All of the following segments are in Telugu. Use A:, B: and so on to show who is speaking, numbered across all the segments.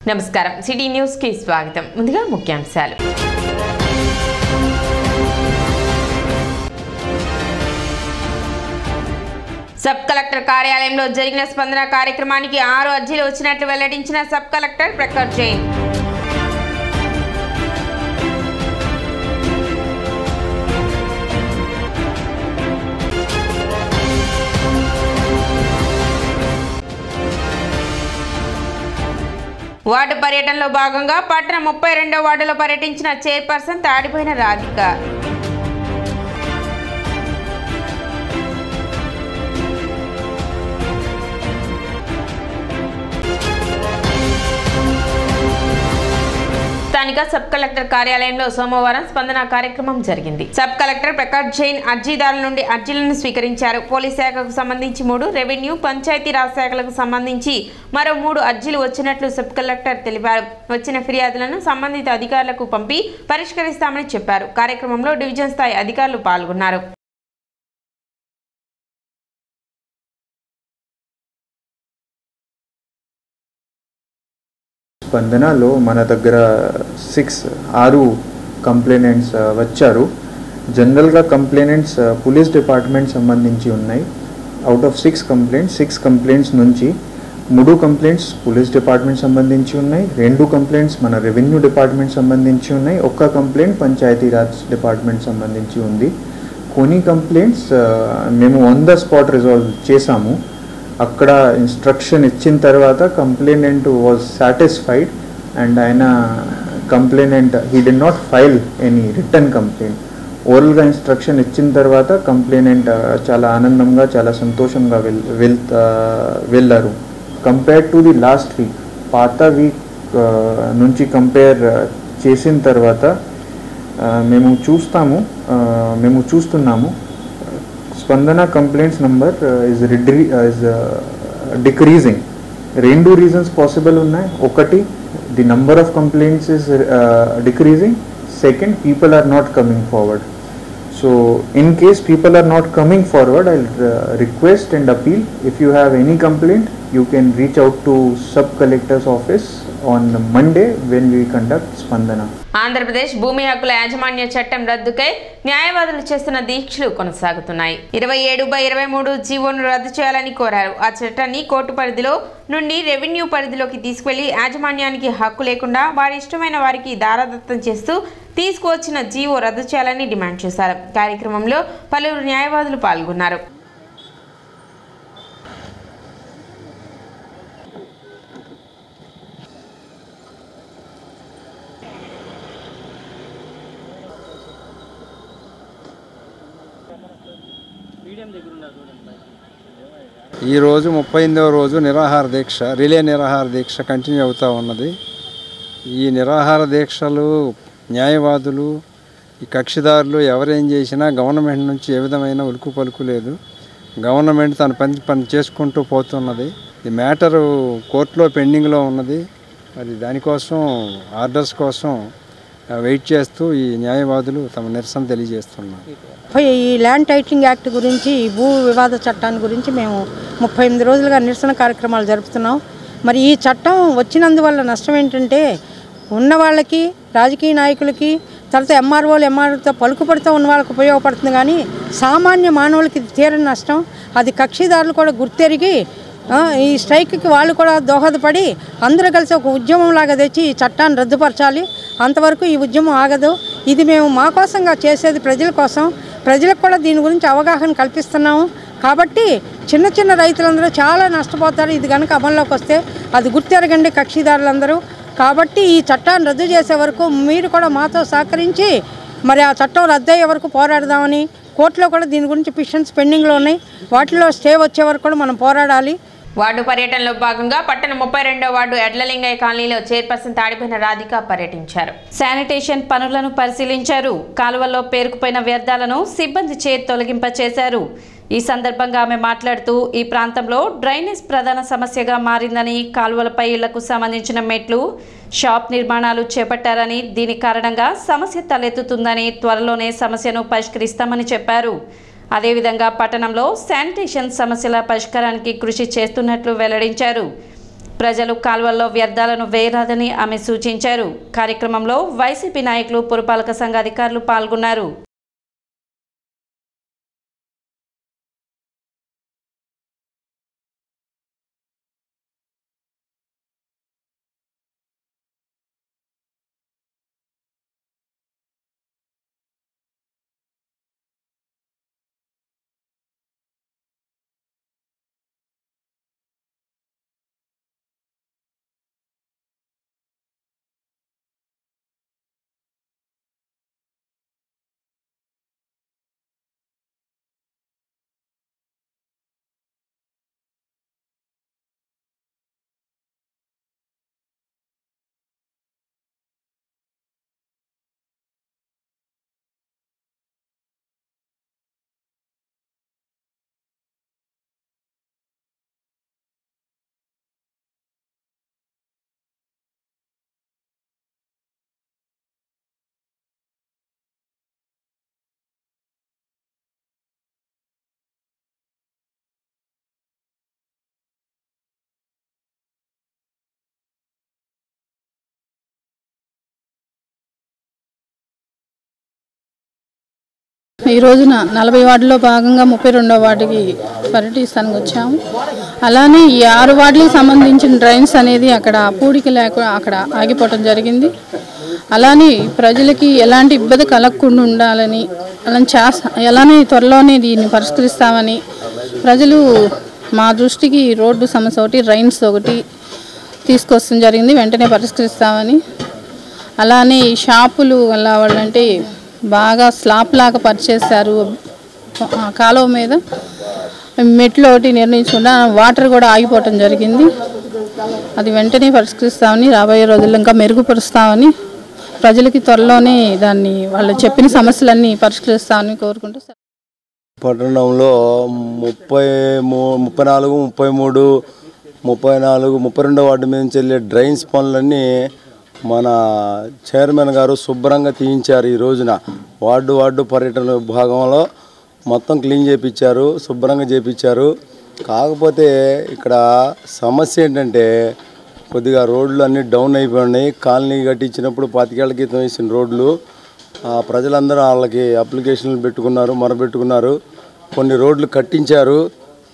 A: నమస్కారం సిటీ న్యూస్ కి స్వాగతం. ముందుగా ముఖ్యాంశాలు. సబ్ కలెక్టర్ కార్యాలయంలో జరిగిన స్పందన కార్యక్రమానికి 6 అర్జీలు వచ్చినట్లు వెల్లడించిన sub collector Prakash Jain. Ward పర్యటనలో భాగంగా పట్టణ 32వ వార్డులో పర్యటించిన చైర్పర్సన్ తాడిపోయిన రాధిక. స్థానిక సబ్ కలెక్టర్ కార్యాలయంలో సోమవారం స్పందన కార్యక్రమం జరిగింది. సబ్ కలెక్టర్ ప్రకాష్ జైన్ అర్జీదారుల నుండి అర్జీలను స్వీకరించారు. పోలీస్ శాఖకు సంబంధించి 3, రెవెన్యూ, పంచాయతీరాజ్ శాఖలకు సంబంధించి మరో 3 అర్జీలు వచ్చినట్లు సబ్ కలెక్టర్ తెలిపారు. వచ్చిన ఫిర్యాదులను సంబంధిత అధికారులకు పంపి పరిష్కరిస్తామని చెప్పారు. కార్యక్రమంలో డివిజన్ స్థాయి అధికారులు పాల్గొన్నారు.
B: స్పందనలో మన దగ్గర 6 కంప్లైనెంట్స్ వచ్చారు. జనరల్గా కంప్లైనెంట్స్ పోలీస్ డిపార్ట్మెంట్ సంబంధించి ఉన్నాయి. అవుట్ ఆఫ్ 6 కంప్లైంట్స్ నుంచి 3 కంప్లైంట్స్ పోలీస్ డిపార్ట్మెంట్ సంబంధించి ఉన్నాయి, 2 కంప్లైంట్స్ మన రెవెన్యూ డిపార్ట్మెంట్ సంబంధించి ఉన్నాయి, 1 కంప్లైంట్ పంచాయతీరాజ్ డిపార్ట్మెంట్ సంబంధించి ఉంది. కొన్ని కంప్లైంట్స్ మేము ఆన్ ద స్పాట్ రిజాల్వ్ చేసాము. అక్కడ ఇన్స్ట్రక్షన్ ఇచ్చిన తర్వాత కంప్లైనెంట్ వాజ్ సాటిస్ఫైడ్ అండ్ ఆయన complainant he did not file any return complaint. ఓరల్గా ఇన్స్ట్రక్షన్ ఇచ్చిన తర్వాత కంప్లైనెంట్ చాలా ఆనందంగా చాలా సంతోషంగా వెళ్ళారు. Compare to the last week, పాత వీక్ నుంచి కంపేర్ చేసిన తర్వాత మేము చూస్తున్నాము Spandana complaints number is decreasing. 2 reasons possible ఉన్నాయి. ఒకటి, the number of complaints is decreasing. Second, people are not coming forward. So in case people are not coming forward, I'll request and appeal, if you have any complaint you can reach out to sub collector's office on Monday when we conduct స్పందన.
A: ఆంధ్రప్రదేశ్ భూమి హక్కుల యాజమాన్య చట్టం రద్దుకై న్యాయవాదులు చేస్తున్న దీక్షలు కొనసాగుతున్నాయి. 27/23 జీవోను రద్దు చేయాలని కోరారు. ఆ చట్టాన్ని కోర్టు పరిధిలో నుండి రెవెన్యూ పరిధిలోకి తీసుకువెళ్లి యాజమాన్యానికి హక్కు లేకుండా వారి ఇష్టమైన వారికి దారాదత్తం చేస్తూ తీసుకువచ్చిన జీవో రద్దు చేయాలని డిమాండ్ చేశారు. కార్యక్రమంలో పలువురు న్యాయవాదులు పాల్గొన్నారు.
C: ఈరోజు 38వ రోజు రిలే నిరాహార దీక్ష కంటిన్యూ అవుతూ ఉన్నది. ఈ నిరాహార దీక్షలు న్యాయవాదులు, ఈ కక్షిదారులు ఎవరేం చేసినా గవర్నమెంట్ నుంచి ఏ విధమైన ఉలుకు పలుకు లేదు. గవర్నమెంట్ తన పని చేసుకుంటూ పోతున్నది. ఈ మ్యాటరు కోర్టులో పెండింగ్లో ఉన్నది. మరి దానికోసం ఆర్డర్స్ కోసం వెయిట్ చేస్తూ ఈ న్యాయవాదులు తమ నిరసన తెలియజేస్తున్నారు.
D: ఈ ల్యాండ్ టైటిలింగ్ యాక్ట్ గురించి, ఈ భూ వివాద చట్టాన్ని గురించి మేము 38 రోజులుగా నిరసన కార్యక్రమాలు జరుపుతున్నాం. మరి ఈ చట్టం వచ్చినందువల్ల నష్టం ఏంటంటే, ఉన్న వాళ్ళకి, రాజకీయ నాయకులకి, తర్వాత ఎంఆర్ఓతో పలుకుపడుతూ ఉన్న వాళ్ళకి ఉపయోగపడుతుంది. కానీ సామాన్య మానవులకి తీరని నష్టం. అది కక్షిదారులు కూడా గుర్తెరిగి ఈ స్ట్రైక్కి వాళ్ళు కూడా దోహదపడి అందరూ కలిసి ఒక ఉద్యమం లాగా తెచ్చి ఈ చట్టాన్ని రద్దుపరచాలి. అంతవరకు ఈ ఉద్యమం ఆగదు. ఇది మేము మా కోసంగా చేసేది ప్రజల కోసం. ప్రజలకు కూడా దీని గురించి అవగాహన కల్పిస్తున్నాము. కాబట్టి చిన్న రైతులందరూ చాలా నష్టపోతారు ఇది కనుక అమల్లోకి వస్తే. అది గుర్తెరగండి కక్షిదారులందరూ. కాబట్టి ఈ చట్టాన్ని రద్దు చేసే వరకు మీరు కూడా మాతో సహకరించి మరి ఆ చట్టం రద్దు అయ్యే వరకు పోరాడదామని, కోర్టులో కూడా దీని గురించి పిటిషన్స్ పెండింగ్లో ఉన్నాయి, వాటిలో స్టే వచ్చే వరకు కూడా మనం పోరాడాలి.
A: వార్డు పర్యటనలో భాగంగా పట్టణ 32వ వార్డు ఎడ్లలింగయ్య కాలనీలో చైర్పర్సన్ తాడిపోయిన రాధిక పర్యటించారు.
E: శానిటేషన్ పనులను పరిశీలించారు. కాలువల్లో పేరుకుపోయిన వ్యర్థాలను సిబ్బంది చే తొలగింపచేశారు. ఈ సందర్భంగా ఆమె మాట్లాడుతూ ఈ ప్రాంతంలో డ్రైనేజ్ ప్రధాన సమస్యగా మారిందని, కాలువలపై ఇళ్లకు సంబంధించిన మెట్లు, షాప్ నిర్మాణాలు చేపట్టారని, దీని కారణంగా సమస్య తలెత్తుతుందని, త్వరలోనే సమస్యను పరిష్కరిస్తామని చెప్పారు. అదేవిధంగా పట్టణంలో శానిటేషన్ సమస్యల పరిష్కారానికి కృషి చేస్తున్నట్లు వెల్లడించారు. ప్రజలు కాల్వల్లో వ్యర్థాలను వేయరాదని ఆమె సూచించారు. కార్యక్రమంలో వైసీపీ నాయకులు, పురపాలక సంఘ అధికారులు పాల్గొన్నారు.
F: ఈ రోజున 40 వార్డులో భాగంగా 32వ వార్డుకి పర్యటిస్తానికి వచ్చాము. అలానే ఈ 6 వార్డులకు సంబంధించిన డ్రైన్స్ అనేది అక్కడ పూడిక లేక అక్కడ ఆగిపోవటం జరిగింది. అలానే ప్రజలకి ఎలాంటి ఇబ్బంది కలగకుండా ఉండాలని అలానే త్వరలోనే దీన్ని పరిష్కరిస్తామని ప్రజలు మా దృష్టికి రోడ్డు సమస్య ఒకటి, డ్రైన్స్ ఒకటి తీసుకొస్తాం జరిగింది. వెంటనే పరిష్కరిస్తామని. అలానే ఈ షాపులు వల్ల వాళ్ళంటే బాగా స్లాబ్ లాగా పరిచేస్తారు. కాలువ మీద మెట్లు ఒకటి నిర్ణయించకుండా వాటర్ కూడా ఆగిపోవటం జరిగింది. అది వెంటనే పరిష్కరిస్తామని, రాబోయే రోజుల్లో ఇంకా మెరుగుపరుస్తామని, ప్రజలకి త్వరలోనే దాన్ని వాళ్ళు చెప్పిన సమస్యలన్నీ పరిష్కరిస్తామని కోరుకుంటూ
G: పట్టణంలో 34, 33, 34, 32 వార్డు మీద నుంచి వెళ్ళే డ్రైన్స్ పనులన్నీ మన చైర్మన్ గారు శుభ్రంగా తీయించారు. ఈ రోజున వార్డు పర్యటన విభాగంలో మొత్తం క్లీన్ చేయించారు, శుభ్రంగా చేయించారు. కాకపోతే ఇక్కడ సమస్య ఏంటంటే కొద్దిగా రోడ్లు అన్నీ డౌన్ అయిపోయినాయి. కాలనీ కట్టించినప్పుడు 25 ఏళ్ల క్రితం వేసిన రోడ్లు ప్రజలందరూ వాళ్ళకి అప్లికేషన్లు పెట్టుకున్నారు, మొరబెట్టుకున్నారు. కొన్ని రోడ్లు కట్టించారు,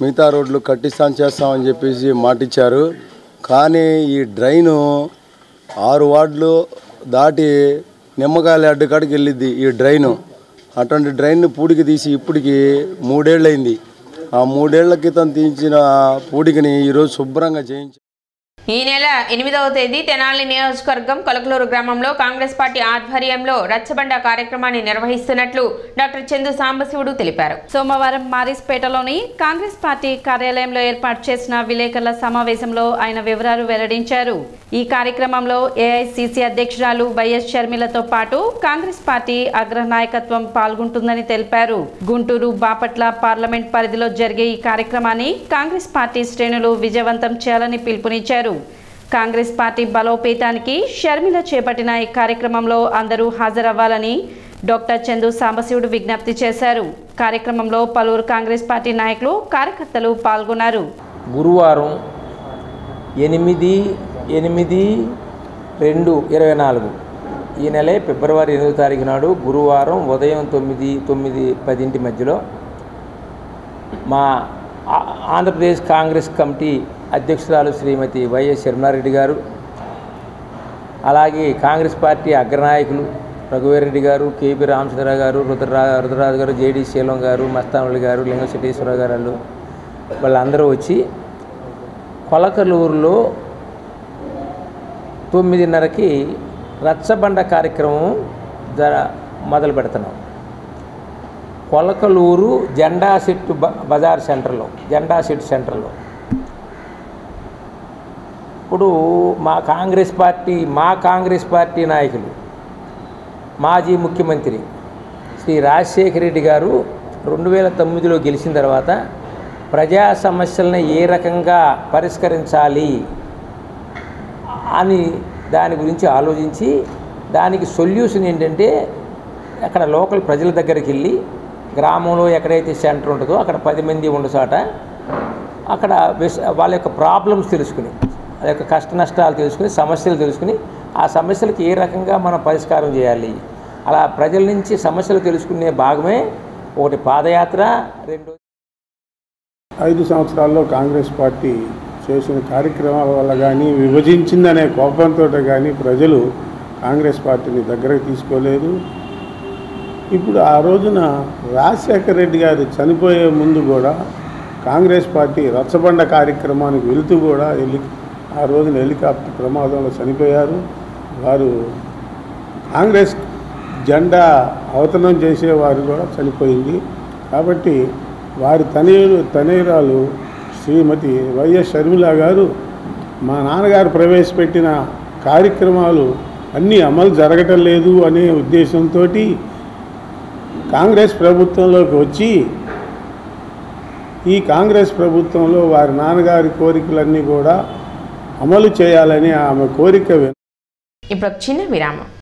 G: మిగతా రోడ్లు చేస్తామని చెప్పేసి మాటిచ్చారు. కానీ ఈ డ్రైను 6 వార్డులు దాటి నిమ్మకాయల అడ్డుకాడికి వెళ్ళిద్ది ఈ డ్రైను. అటువంటి డ్రైన్ను పూడికి తీసి ఇప్పటికి 3 ఏళ్ళు అయింది. ఆ 3 ఏళ్ల క్రితం తీయించిన పూడికని ఈరోజు శుభ్రంగా చేయించారు.
A: ఈ నెల 8వ తేదీ తెనాలి నియోజకవర్గం కొలకలూరు గ్రామంలో కాంగ్రెస్ పార్టీ ఆధ్వర్యంలో రచ్చబండ కార్యక్రమాన్ని నిర్వహిస్తున్నట్లు డాక్టర్ చందు సాంబశివుడు తెలిపారు.
E: సోమవారం మారిస్పేటలోని కాంగ్రెస్ పార్టీ కార్యాలయంలో ఏర్పాటు చేసిన విలేకరుల సమావేశంలో ఆయన వివరాలు వెల్లడించారు. ఈ కార్యక్రమంలో ఏఐసిసి అధ్యక్షురాలు వైఎస్ షర్మిలతో పాటు కాంగ్రెస్ పార్టీ అగ్ర నాయకత్వం పాల్గొంటుందని తెలిపారు. గుంటూరు, బాపట్ల పార్లమెంట్ పరిధిలో జరిగే ఈ కార్యక్రమాన్ని కాంగ్రెస్ పార్టీ శ్రేణులు విజయవంతం చేయాలని పిలుపునిచ్చారు. కాంగ్రెస్ పార్టీ బలోపేతానికి షర్మిల చేపట్టిన ఈ కార్యక్రమంలో అందరూ హాజరవ్వాలని డాక్టర్ చందు సాంబశివుడు విజ్ఞప్తి చేశారు. కార్యక్రమంలో పలువురు కాంగ్రెస్ పార్టీ నాయకులు, కార్యకర్తలు పాల్గొన్నారు.
H: గురువారం 8/8/2024 ఈ నెల ఫిబ్రవరి 8వ తారీఖు నాడు గురువారం ఉదయం 9-10 మధ్యలో మా ఆంధ్రప్రదేశ్ కాంగ్రెస్ కమిటీ అధ్యక్షురాలు శ్రీమతి వైఎస్ షర్మిలారెడ్డి గారు, అలాగే కాంగ్రెస్ పార్టీ అగ్రనాయకులు రఘువీరెడ్డి గారు, కేపీ రామచంద్ర గారు, రుద్రరాజు గారు, జేడి శీలం గారు, మస్తానులు గారు, లింగశెట్టేశ్వర గారు వాళ్ళందరూ వచ్చి కొలకలూరులో 9:30కి రచ్చబండ కార్యక్రమం మొదలు పెడుతున్నాం. కొలకలూరు జెండా సెట్టు బజార్ సెంటర్లో, జెండా సెట్ సెంటర్లో ఇప్పుడు మా కాంగ్రెస్ పార్టీ నాయకులు, మాజీ ముఖ్యమంత్రి శ్రీ రాజశేఖర రెడ్డి గారు 2009లో గెలిచిన తర్వాత ప్రజా సమస్యలను ఏ రకంగా పరిష్కరించాలి అని దాని గురించి ఆలోచించి దానికి సొల్యూషన్ ఏంటంటే అక్కడ లోకల్ ప్రజల దగ్గరికి వెళ్ళి గ్రామంలో ఎక్కడైతే సెంటర్ ఉంటుందో అక్కడ 10 మంది ఉండసాట అక్కడ వాళ్ళ యొక్క ప్రాబ్లమ్స్ తెలుసుకుని ఆ యొక్క కష్ట నష్టాలు తెలుసుకుని సమస్యలు తెలుసుకుని ఆ సమస్యలకు ఏ రకంగా మనం పరిష్కారం చేయాలి అలా ప్రజల నుంచి సమస్యలు తెలుసుకునే భాగమే ఒకటి పాదయాత్ర.
I: 5 సంవత్సరాల్లో కాంగ్రెస్ పార్టీ చేసిన కార్యక్రమాల వల్ల కానీ విభజించిందనే కోపంతో కానీ ప్రజలు కాంగ్రెస్ పార్టీని దగ్గరకు తీసుకోలేదు. ఇప్పుడు ఆ రోజున రాజశేఖర రెడ్డి గారు చనిపోయే ముందు కూడా కాంగ్రెస్ పార్టీ రచ్చబండ కార్యక్రమానికి వెళుతూ కూడా ఆ రోజున హెలికాప్టర్ ప్రమాదంలో చనిపోయారు. వారు కాంగ్రెస్ జెండా అవతరణం చేసేవారు కూడా చనిపోయింది. కాబట్టి వారి తనయురాలు శ్రీమతి వైఎస్ షర్మిల గారు మా నాన్నగారు ప్రవేశపెట్టిన కార్యక్రమాలు అన్నీ అమలు జరగటం లేదు అనే ఉద్దేశంతో కాంగ్రెస్ ప్రభుత్వంలోకి వచ్చి ఈ కాంగ్రెస్ ప్రభుత్వంలో వారి నాన్నగారి కోరికలన్నీ కూడా అమలు చేయాలని ఆమె కోరిక.
A: ఇప్పుడు చిన్న విరామం.